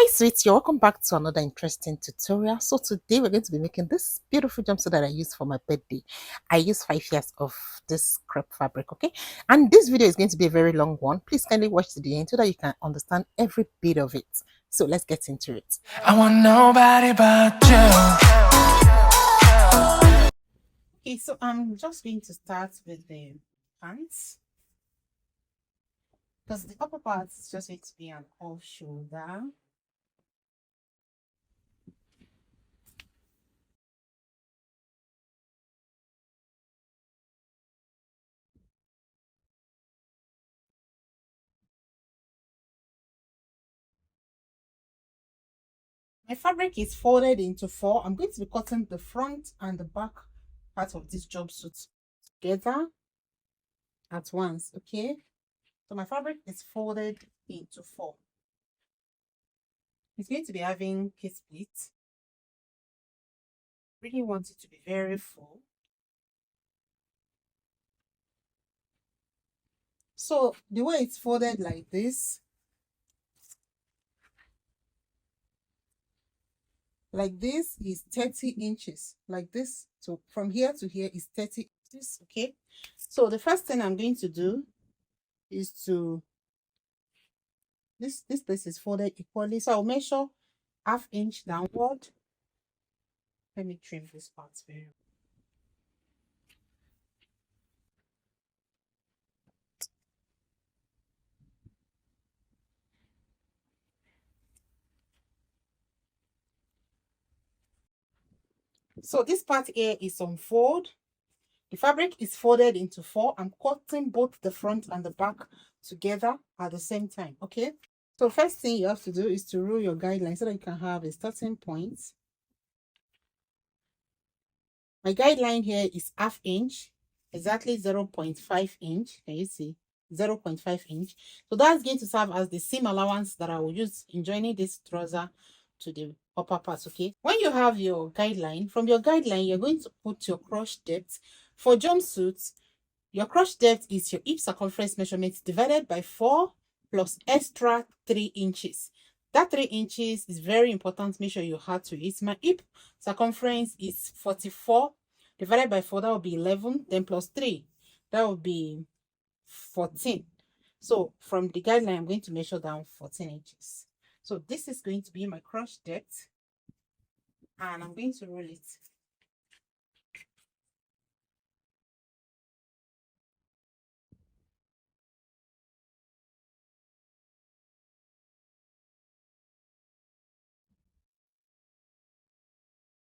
Hi sweets, you're welcome back to another interesting tutorial. So today we're going to be making this beautiful jumpsuit that I used for my birthday. I used 5 years of this crepe fabric, okay? And this video is going to be a very long one. Please kindly watch to the end so that you can understand every bit of it. So let's get into it. I want nobody but you. Okay, so I'm just going to start with the pants, because the upper part is just going to be an off shoulder. My fabric is folded into four. I'm going to be cutting the front and the back part of this jumpsuit together at once, okay? So my fabric is folded into four. It's going to be having case split. Really want it to be very full. So the way it's folded like this is 30 inches, like this. So from here to here is 30 inches, okay? So the first thing I'm going to do is to this place is folded equally, so I'll measure ½ inch downward. Let me trim this part very well. So this part here is on fold. The fabric is folded into four. I'm cutting both the front and the back together at the same time, okay? So first thing you have to do is to rule your guideline so that you can have a starting point. My guideline here is ½ inch, exactly 0.5 inch. Can you see? 0.5 inch. So that's going to serve as the seam allowance that I will use in joining this trouser to the upper part, okay? When you have your guideline, from your guideline, you're going to put your crotch depth. For jumpsuits, your crotch depth is your hip circumference measurement divided by 4 plus extra 3 inches. That 3 inches is very important. Make sure you add to it. My hip circumference is 44 divided by 4. That will be 11. Then plus 3. That will be 14. So from the guideline, I'm going to measure down 14 inches. So this is going to be my crotch depth. And I'm going to roll it.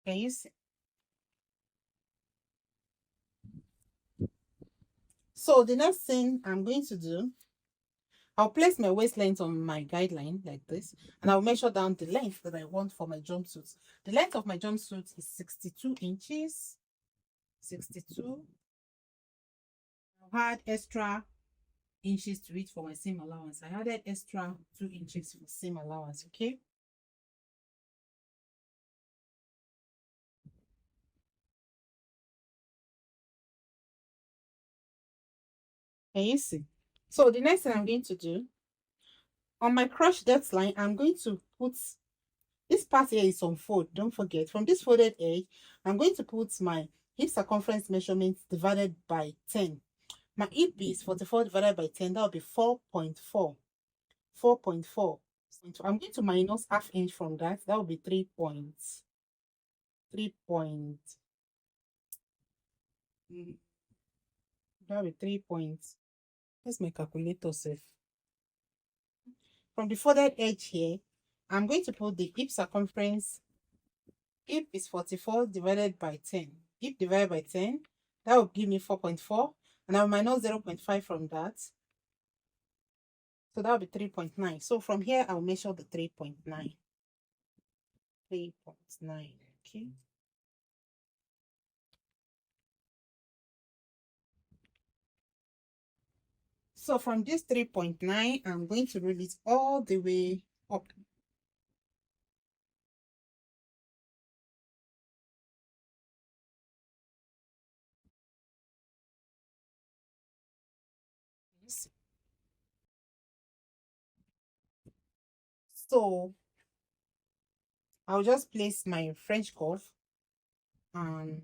Can you see? So the next thing I'm going to do, I'll place my waist length on my guideline like this, and I'll measure down the length that I want for my jumpsuit. The length of my jumpsuit is 62 inches. 62. I'll add extra inches to it for my seam allowance. I added extra 2 inches for seam allowance, okay? Can you see? So the next thing I'm going to do, on my crotch depth line, I'm going to put this part here is on fold. Don't forget, from this folded edge, I'm going to put my hip circumference measurement divided by 10. My hip is 44 divided by 10. That will be 4.4. 4.4. I'm going to minus ½ inch from that. That will be 3 points. 3 points. That will be 3 points. Let's make calculator safe. From the folded edge here, I'm going to put the hip circumference. Hip is 44 divided by 10. Hip divided by 10, that will give me 4.4. And I'll minus 0.5 from that. So that will be 3.9. So from here, I'll measure the 3.9. 3.9, okay. So from this 3.9, I'm going to roll it all the way up. So I'll just place my French cuff and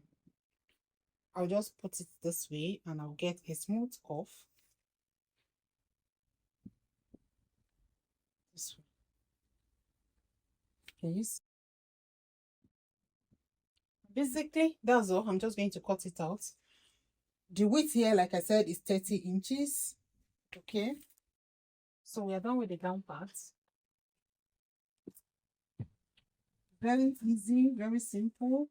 I'll just put it this way and I'll get a smooth cuff. This way. Can you see? Basically, that's all. I'm just going to cut it out. The width here, like I said, is 30 inches. Okay. So we are done with the gown part. Very easy, very simple.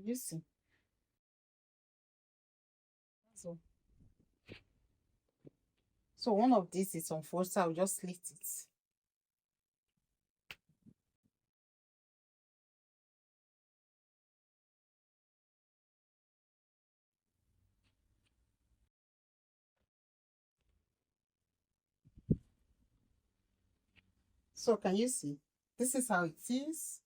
You see. So, one of these is on four, so I'll just slit it. So can you see? This is how it is.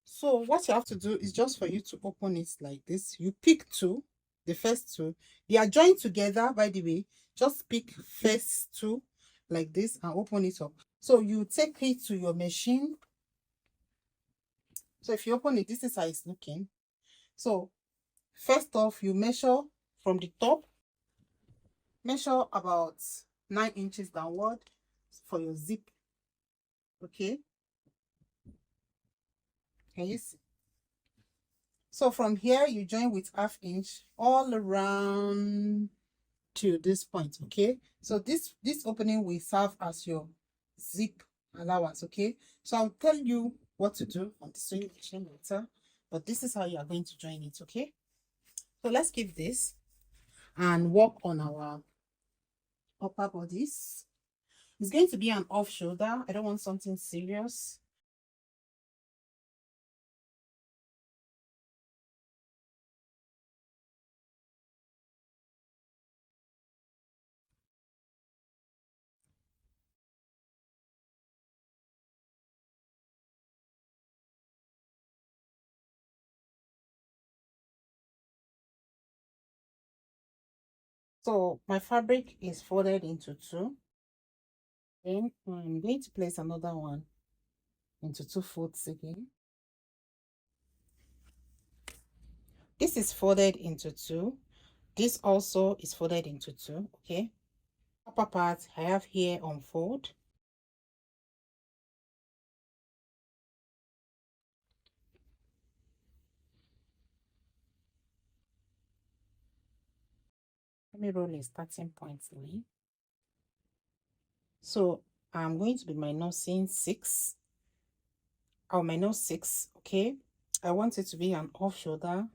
So what you have to do is just for you to open it like this. You pick two, the first two. They are joined together, by the way. Just pick first two like this and open it up. So you take it to your machine. So if you open it, this is how it's looking. So first off, you measure from the top. Measure about 9 inches downward for your zip. Okay. Can you see? So from here, you join with 1/2 inch all around to this point. Okay. So this opening will serve as your zip allowance. Okay. So I'll tell you what to do on the sewing machine later, but this is how you are going to join it. Okay. So let's keep this and work on our upper bodice. It's going to be an off shoulder. I don't want something serious. So my fabric is folded into two. Then I'm going to place another one into 2 folds again. This is folded into two. This also is folded into two. Okay. Upper part I have here unfold. Let me roll a starting point line. So I'm going to be minusing 6. I'll minus 6. Okay. I want it to be an off shoulder.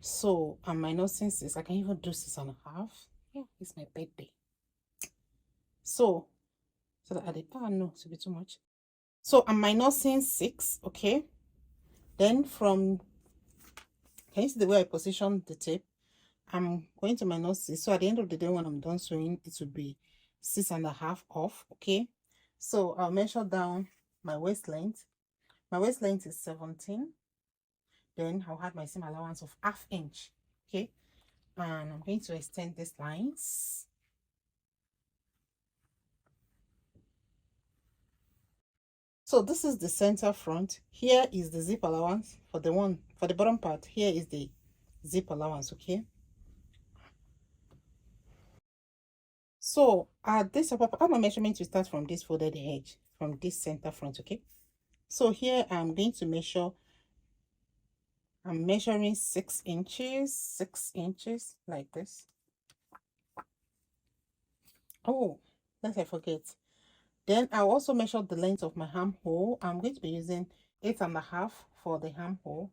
So I'm minusing 6. I can even do 6.5. Yeah, it's my birthday. So that at the no, it should be too much. So I'm minusing 6. Okay. Then from, can you see the way I position the tape? I'm going to minus 6. So at the end of the day, when I'm done sewing, it will be 6.5 off. Okay. So I'll measure down my waist length. My waist length is 17. Then I'll have my seam allowance of 1/2 inch. Okay. And I'm going to extend these lines. So this is the center front. Here is the zip allowance for the bottom part. Here is the zip allowance. Okay. So this all my measurement will start from this folded edge, from this center front. Okay. So here I'm going to measure. I'm measuring 6 inches, 6 inches like this. Oh, lest I forget. Then I'll also measure the length of my armhole. I'm going to be using 8.5 for the armhole.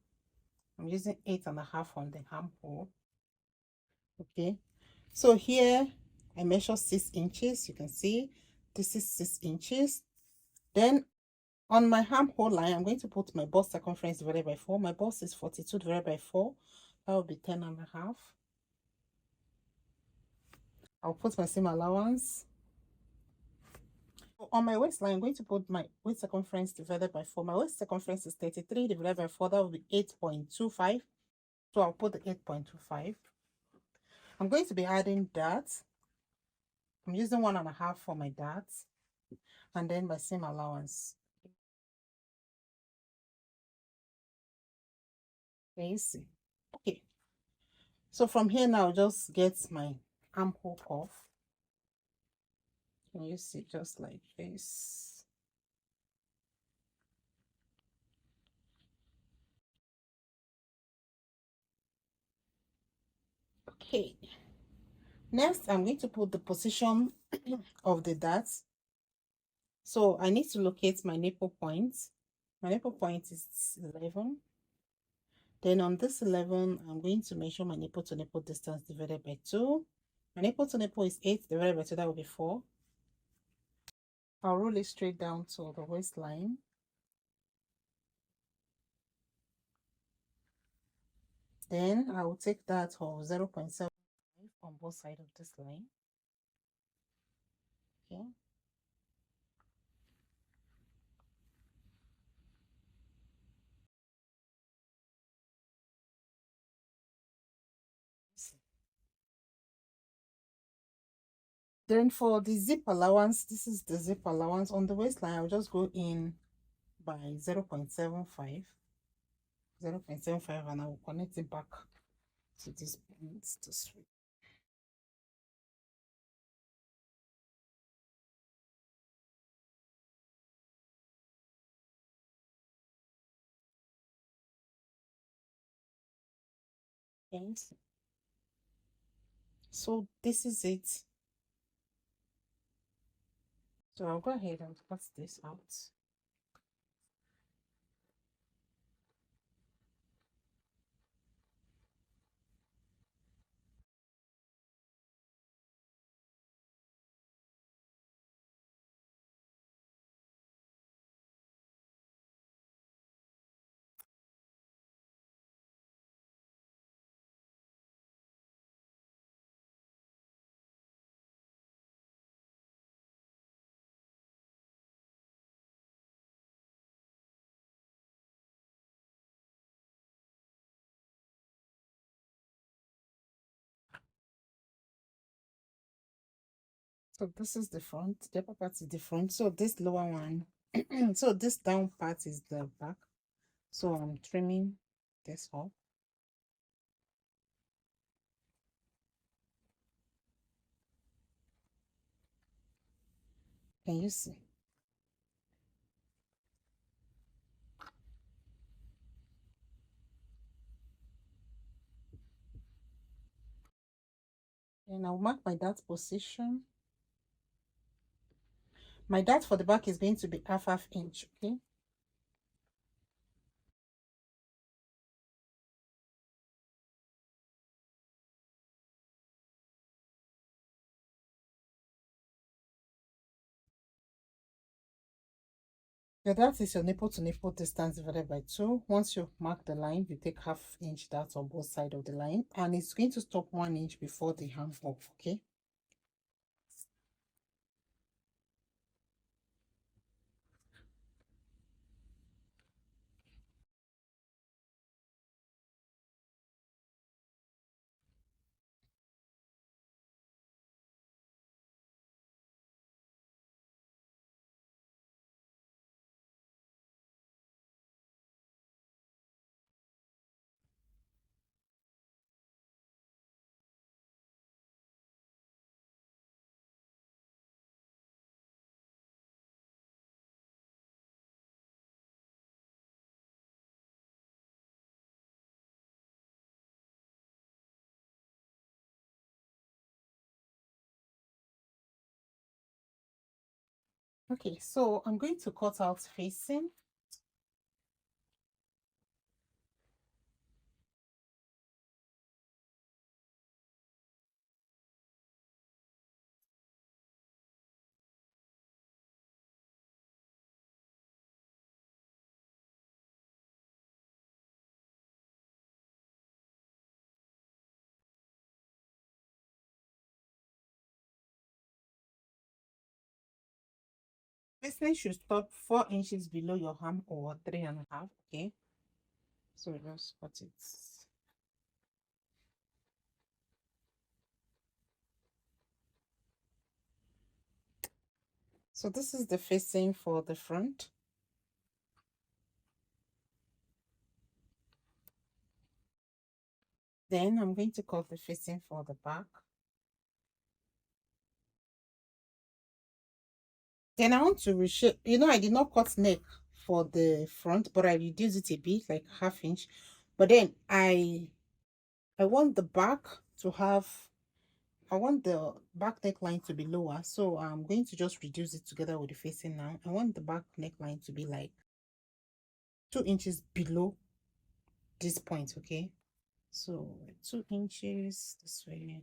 I'm using 8.5 on the armhole. Okay. So here I measure 6 inches. You can see this is 6 inches. Then on my armhole line, I'm going to put my bust circumference divided by 4. My bust is 42 divided by 4. That will be 10.5. I'll put my seam allowance. On my waistline, I'm going to put my waist circumference divided by 4. My waist circumference is 33 divided by 4. That will be 8.25. So I'll put the 8.25. I'm going to be adding darts. I'm using 1.5 for my darts. And then my seam allowance. Can you see? Okay. So from here now, I'll just get my armhole cuff. Can you see? Just like this. Okay. Next, I'm going to put the position of the darts. So I need to locate my nipple point. My nipple point is 11. Then on this 11, I'm going to measure my nipple to nipple distance divided by 2. My nipple to nipple is 8 divided by 2, that will be 4. I'll roll it straight down to the waistline. Then I will take that of 0.75 on both sides of this line. Okay. Then for the zip allowance, this is the zip allowance on the waistline. I'll just go in by 0.75. 0.75, and I will connect it back to this point this way. Yes. So this is it. So I'll go ahead and cut this out. So this is the front, the upper part is the front. So this lower one, so this down part is the back. So I'm trimming this off. Can you see? And I'll mark my dart position. My dart for the back is going to be half inch, okay? Yeah, that is your nipple to nipple distance divided by 2. Once you mark the line, you take half inch dart on both sides of the line, and it's going to stop 1 inch before the hand off, okay? Okay, so I'm going to cut out facing. Facing should stop 4 inches below your arm or 3.5. Okay, so just cut it. So this is the facing for the front. Then I'm going to cut the facing for the back. Then I want to reshape. You know, I did not cut neck for the front, but I reduced it a bit, like half inch. But then I want the back to have, I want the back neckline to be lower. So I'm going to just reduce it together with the facing now. I want the back neckline to be like 2 inches below this point, okay? So 2 inches this way.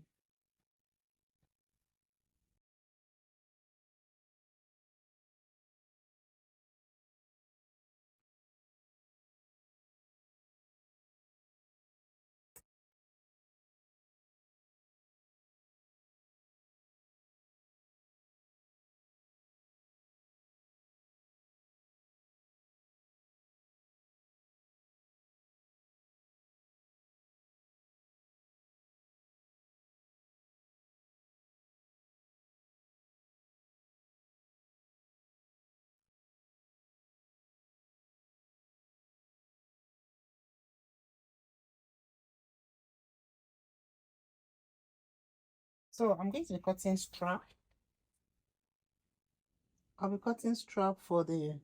So I'm going to be cutting strap. I'll be cutting strap for the,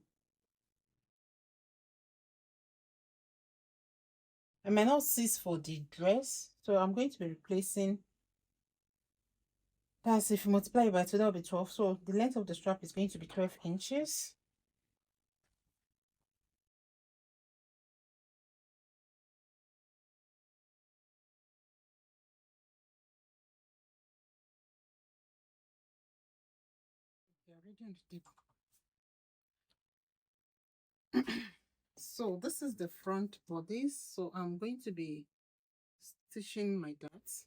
I might not cease for the dress. So I'm going to be replacing, that's if you multiply it by 2, that'll be 12. So the length of the strap is going to be 12 inches. You're already on the table. So this is the front body. So I'm going to be stitching my dots.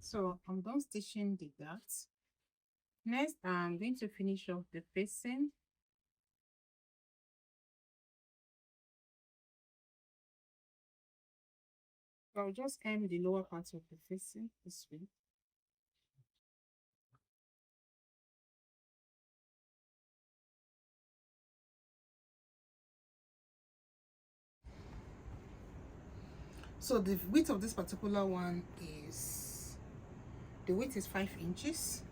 So I'm done stitching the dots. Next, I'm going to finish off the facing. I'll just end the lower part of the facing this way. So the width of this particular one is, the width is 5 inches.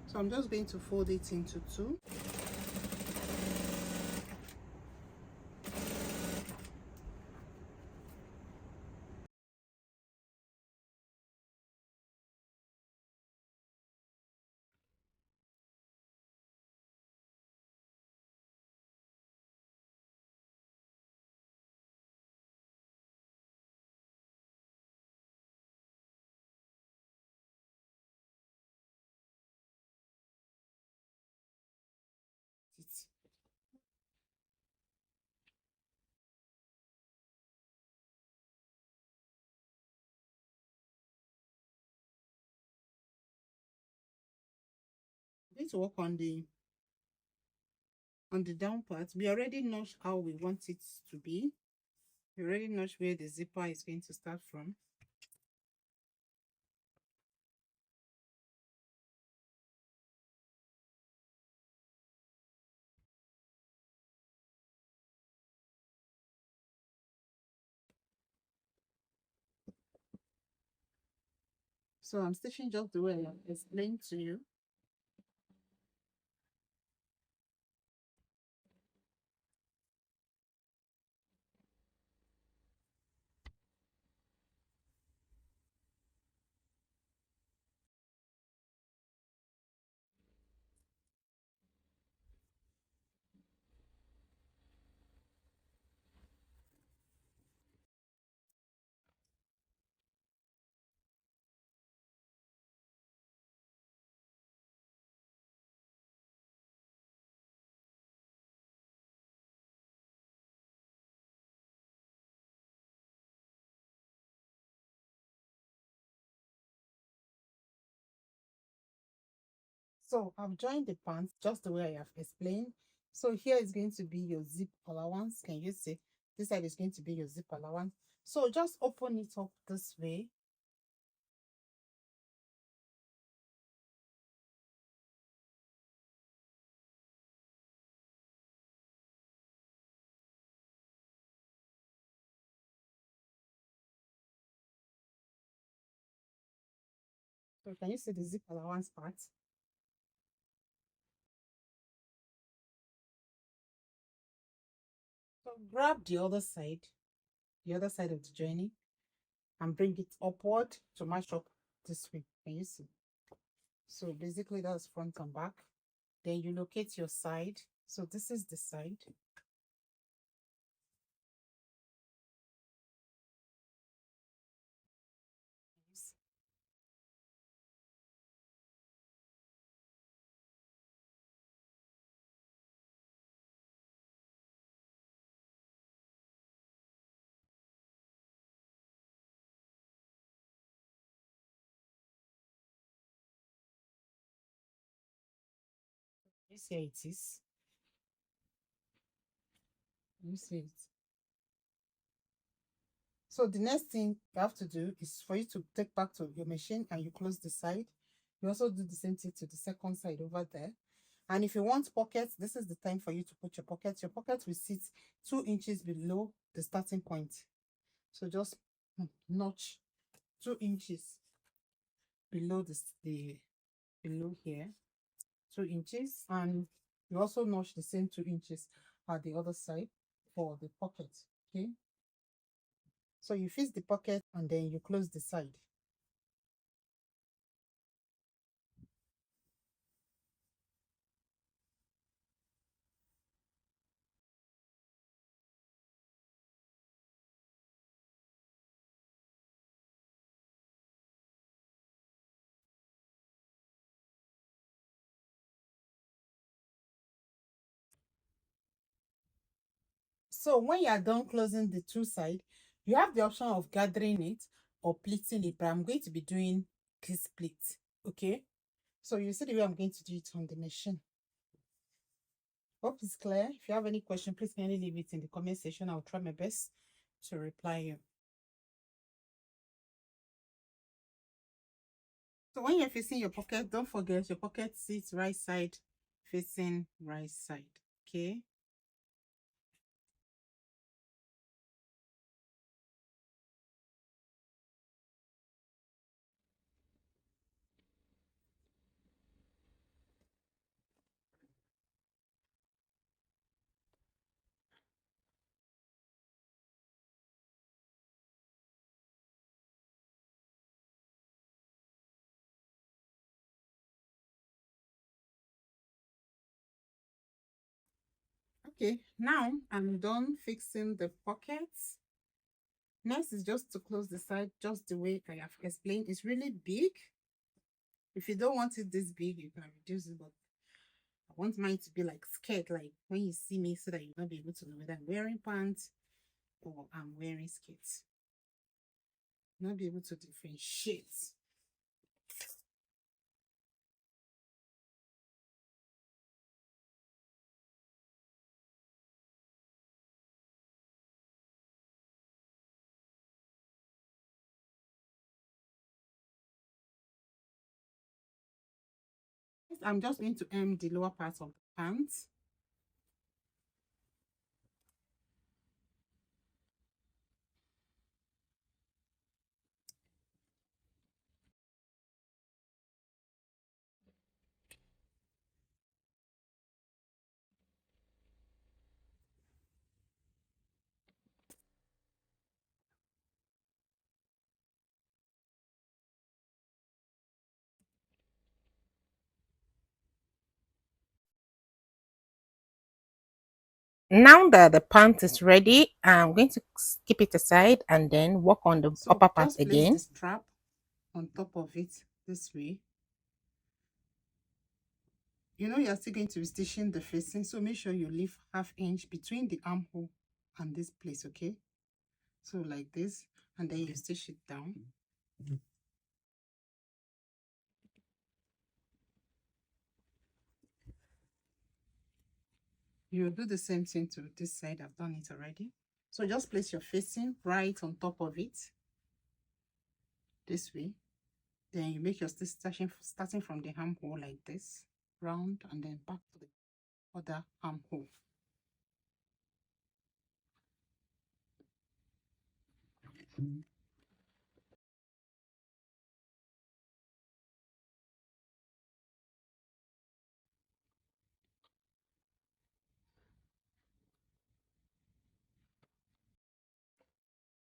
So I'm just going to fold it into 2. I'm going to work on the down part. We already know how we want it to be. We already know where the zipper is going to start from. So I'm stitching just the way I explained to you. So I've joined the pants just the way I have explained. So here is going to be your zip allowance. Can you see? This side is going to be your zip allowance. So just open it up this way. So can you see the zip allowance part? So grab the other side of the joining, and bring it upward to match up this way. Can you see? So basically that's front and back. Then you locate your side. So this is the side. You see how it is. You see it. So the next thing you have to do is for you to take back to your machine and you close the side. You also do the same thing to the second side over there. And if you want pockets, this is the time for you to put your pockets. Your pocket will sit 2 inches below the starting point. So just notch 2 inches below the below here, 2 inches, and you also notch the same 2 inches at the other side for the pocket. Okay, so you fix the pocket and then you close the side. So when you are done closing the two sides, you have the option of gathering it or pleating it, but I'm going to be doing this pleat. Okay, so you see the way I'm going to do it on the machine. Hope it's clear. If you have any question, please kindly leave it in the comment section. I'll try my best to reply you. So when you're facing your pocket, don't forget your pocket sits right side facing right side. Okay. Okay, now I'm done fixing the pockets. Next is just to close the side just the way I have explained. It's really big. If you don't want it this big, you can reduce it, but I want mine to be like skirt, like when you see me, so that you'll not be able to know whether I'm wearing pants or I'm wearing skirts. Not be able to differentiate. I'm just going to hem the lower part of the pants. Now that the pant is ready, I'm going to keep it aside and then work on the So upper part just place the again. strap on top of it this way. You know you're still going to be stitching the facing, so make sure you leave half inch between the armhole and this place, okay? So like this, and then you stitch it down. You do the same thing to this side. I've done it already. So just place your facing right on top of it this way. Then you make your stitch starting from the armhole like this, round, and then back to the other armhole.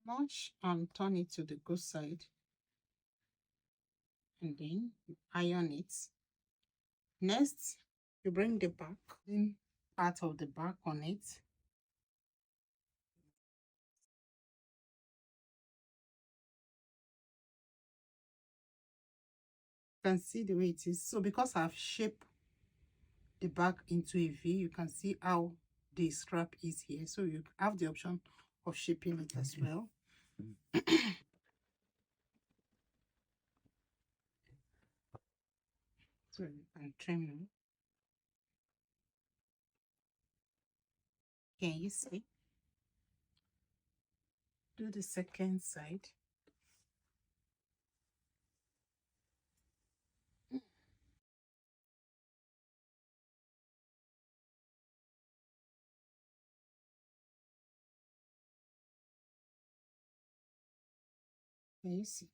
Notch and turn it to the good side, and then you iron it. Next, you bring the back, in part of the back on it. You can see the way it is. So because I've shaped the back into a V, you can see how the strap is here. So you have the option of shaping it as well. So you can trim it. Can you see? Do the second side. Can you see?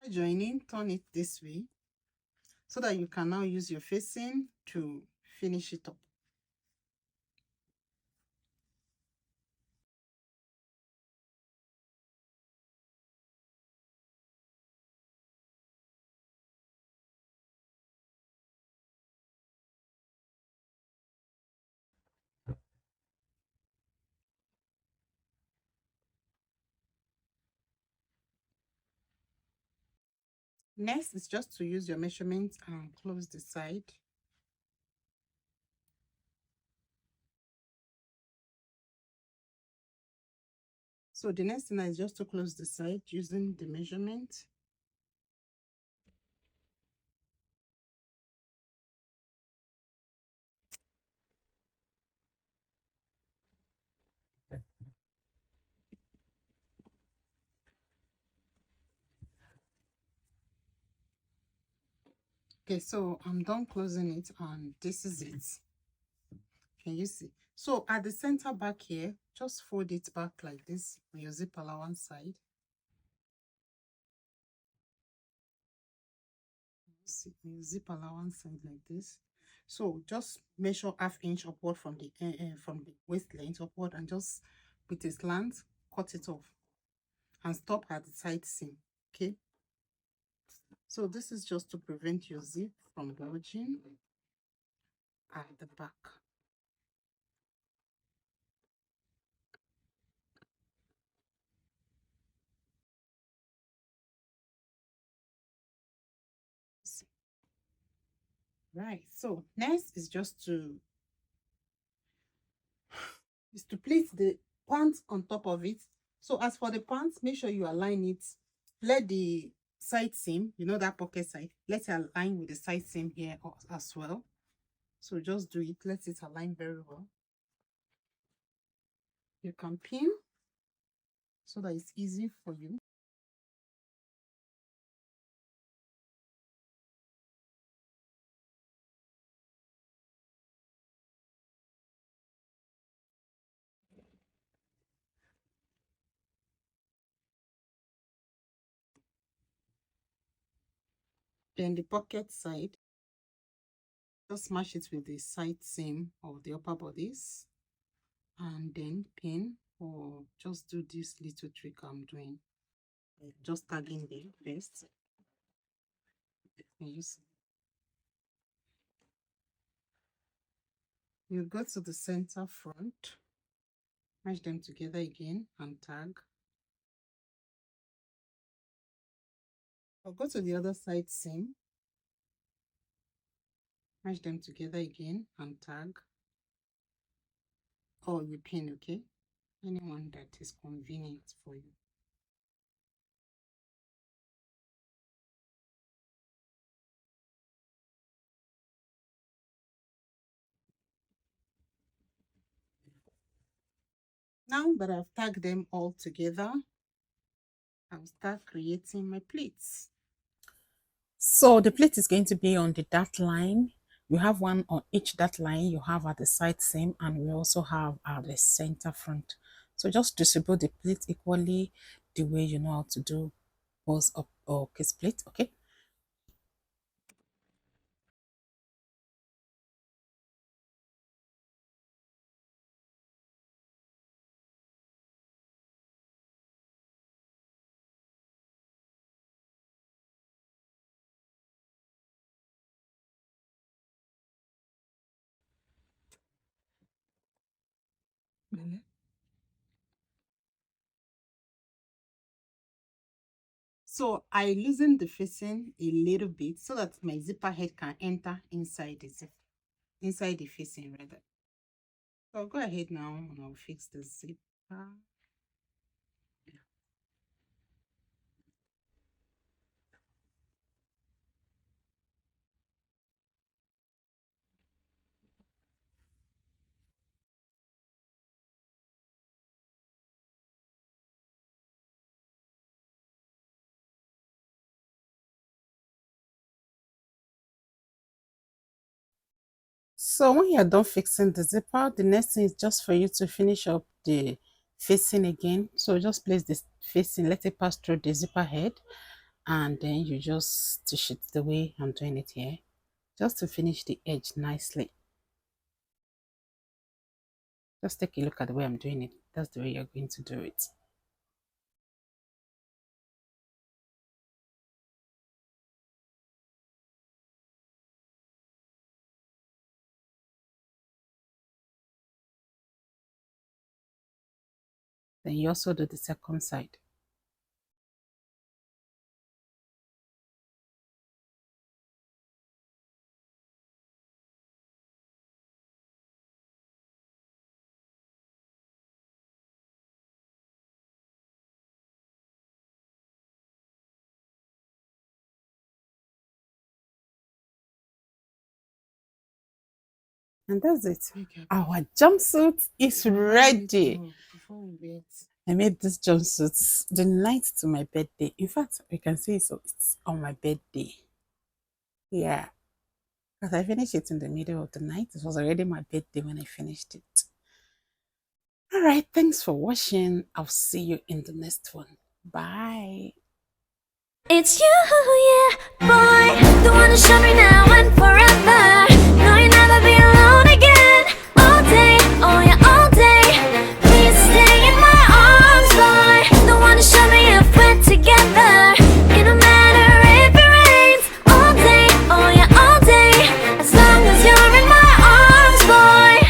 Joining, turn it this way so that you can now use your facing to finish it up. Next is just to use your measurement and close the side. So the next thing is just to close the side using the measurement. Okay, so I'm done closing it and this is it. Can you see? So at the center back here, just fold it back like this on your zip allowance side. See, on your zip allowance side like this. So just measure half inch upward from the waist length upward and just with a slant, cut it off and stop at the side seam. Okay. So this is just to prevent your zip from bulging at the back. Right. So next is to place the pants on top of it. So as for the pants, make sure you align it. Let the side seam, you know that pocket side, let it align with the side seam here as well. So just do it. Let it align very well. You can pin so that it's easy for you. Then the pocket side. Just match it with the side seam of the upper bodice and then pin, or just do this little trick I'm doing, like just tagging the first. Yes. You go to the center front, match them together again and tag. Or go to the other side seam, match them together again and tag. Or you pin, okay? Anyone that is convenient for you. Now that I've tagged them all together, I'll start creating my pleats. So the pleat is going to be on the dot line. You have one on each dot line. You have at the side seam, and we also have at the center front. So just distribute the pleat equally the way you know how to do both up or case pleat. Okay. Mhm. So I loosen the facing a little bit so that my zipper head can enter inside the zip, inside the facing rather. So I'll go ahead now and I'll fix the zipper. So when you're done fixing the zipper, the next thing is just for you to finish up the facing again. So just place this facing, let it pass through the zipper head, and then you just stitch it the way I'm doing it here, just to finish the edge nicely. Just take a look at the way I'm doing it. That's the way you're going to do it. Then you also do the second side. And that's it. Okay. Our jumpsuit is ready. Before we wait. I made this jumpsuit the night to my birthday. In fact, you can see it's on my birthday. Yeah, because I finished it in the middle of the night. It was already my birthday when I finished it. All right, thanks for watching. I'll see you in the next one. Bye. It's you, yeah, boy. The one to show me now and forever. No, you'll never be alone again. All day, oh yeah, all day. Please stay in my arms, boy. The one to show me if we're together. It don't matter if it rains. All day, oh yeah, all day. As long as you're in my arms, boy.